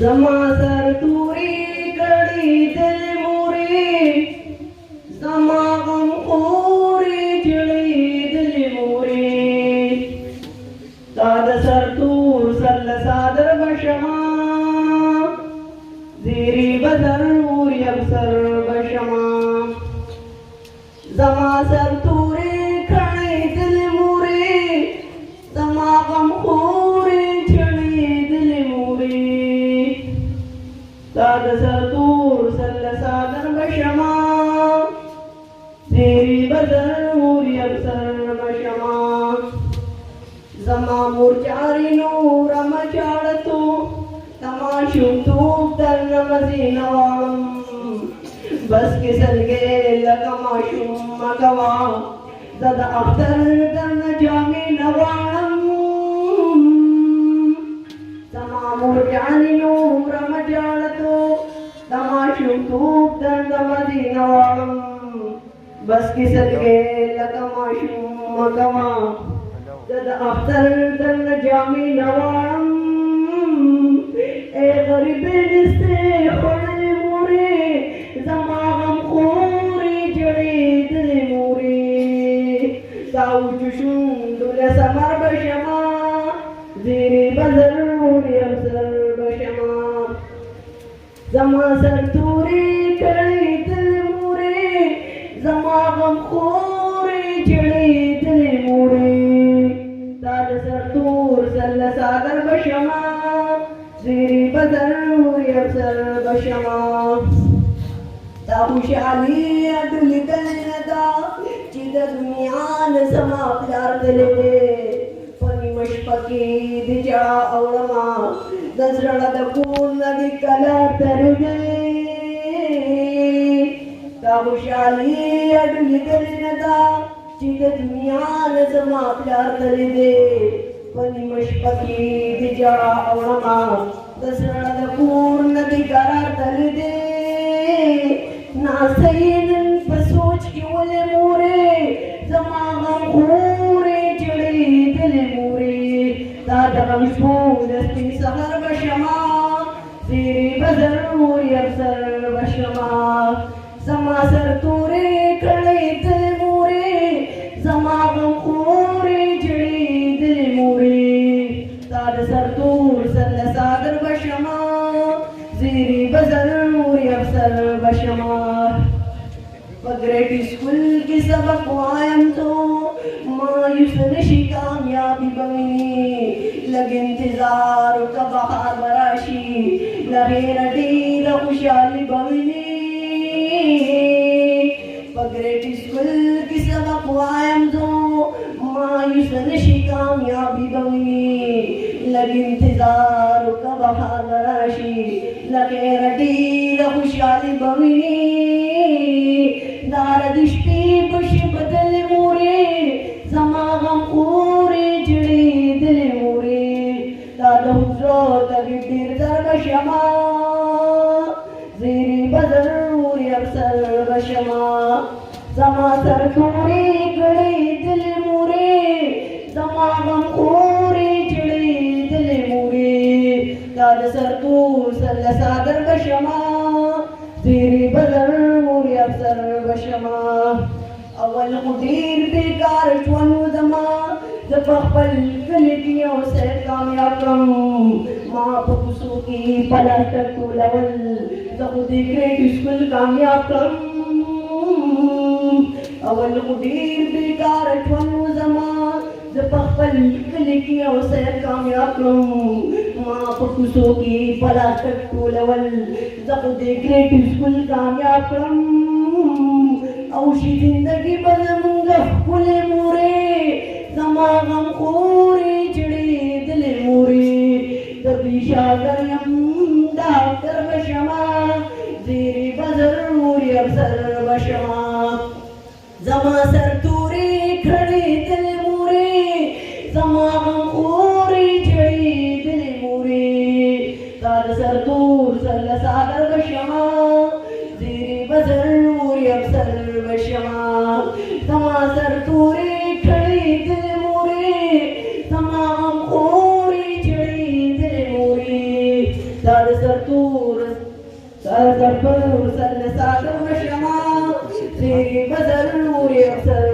زما سر توری کړي دل موري زما غم خوري جړي دل موري تا د سر تور سل صادر بشما زیری بدر موري افسر بشما زما سر توری کړي دل موري زما غم خوري تا د سر تور سل صادر بشما زیری بدر موري افسر بشما زما مورچاری نور مچاړتو تماشو توب در نمزی نوالم بس کې سلګې لکه ماشوم مکوا زد اختر در نجامې نوالم زما مورچاری نور مچاړتو تماشو توب در نمزی نوالم بس کې سلګې لکه ماشوم مکوا زد اختر در نجامې نوالم اے غریبې دستې خوړلې مورې زما غم خورې جړې دلې مورې ستا وچو شونډو له سمر بشما زیرې بدر موري افسر بشما زما سر تورې کړې دلې مورې زما غم خورې جړې دلې مورې تا د سر تور سل صادر بشما زیری بدر موري افسر بشما تا خوشحالي اډل دلدا چې د دنیا نه سما پلار دلې پني مشپکی د چا اورما د زړه د کور نه د کلا تر دې تا خوشحالي اډل دلدا چې د دنیا نه سما پلار دلې پنی مشپکی دی جڑا اورما دسرڑا دا کور ندی قرار دل دے ناسینن پسوچ کی ولی مورے زما غم خورے جڑی دل مورے تا دغم شپون دستی سخر بشما زیری بدر موری افسر بشما زما سر تورے کڑی دل مورے زما غم خورے جڑی دل موري تا د سر تور سل صادر بشما زیری بدر موري افسر بشما پګریټ سکول کې سبق وایم تو مایوس نشي کامیابی بوي لګ انتظار کا بهار براشي لغیر ډیر خوشالي بوي پګریټ سکول کې سبق وایم تو مایوس نشي کامیابی بوي لګ انتظار کا بهار راشي لغیر ډیر خوشالي بوي دار د شپې بشي بدل مورې زما غم خورې جړې دل مورې دا د حجرو تګ ډیر در بشما زیری بدر موري افسر بشما زما سر تورې کړې دل مورې زما غم خورې جړې دل مورې دا د سر تور سل صادر بشما زیری بدر موري افسر بشما اول خدیر بیکار شونو زما زه په خپل کلي کې یو څه کامیاب کړم ما په کوڅو کې پلاسټر ټولول زه خو د ګریډ سکول کامیاب کړم اول خدیر بیکار شونو زما زه په خپل کلي کې یو څه کامیاب کړم ما په کوڅو کې پلاسټر ټولول زه خو د ګریډ سکول کامیاب کړم او شي زندگی بزمونږ ښکلې مورې زما غم خورې جړې دل مورې د پیشاګر یم ډاکټر بشما زیری بدر موري افسر بشما زما سر تورې کړې دل مورې زما غم خورې جړې دل مورې تا د سر تور سل صادر بشما زیری بدر موري افسر بشما زما سر تورې کړې دل مورې زما سال سرطور سال زربور سال سال وشما سي بزل ويغسل